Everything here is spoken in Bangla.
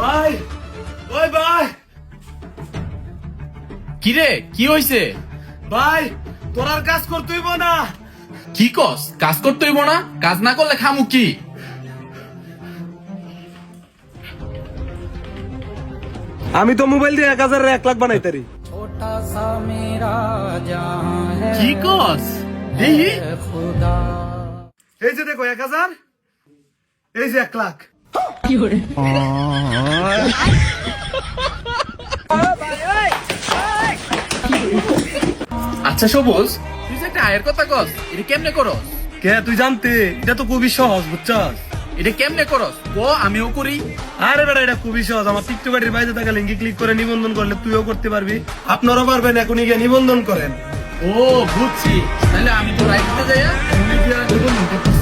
ভাই ওই ভাই কি রে কি হইছে? ভাই তোর আর কাজ করতে হইব না। কি কস? কাজ করতে হইব না? কাজ না করলে খামু কি? আমি তো মোবাইল দিয়ে 1000 1 লাখ বানাইতারি। কি কস? দেহি এই যে দেখো 1000, এই যে 1 লাখ। আচ্ছা সবুজ, তুই যে একটা আয়ের কথা কস, এটা কেমনে করস? কে তুই জানতে? এটা তো খুবই সহজ বুঝছস। এটা কেমনে করস ও? আমিও করি। আরে বেটা এটা খুবই সহজ। আমার টিকটক আইডির বাইরে থাকা লিঙ্কে ক্লিক করে নিবন্ধন করলে তুইও করতে পারবি। আপনারাও পারবেন, এখনই গিয়ে নিবন্ধন করেন। ও বুঝছি, তাহলে আমি তো রাইটে যাইয়া এখনই গিয়া নিবন্ধন করতেছি।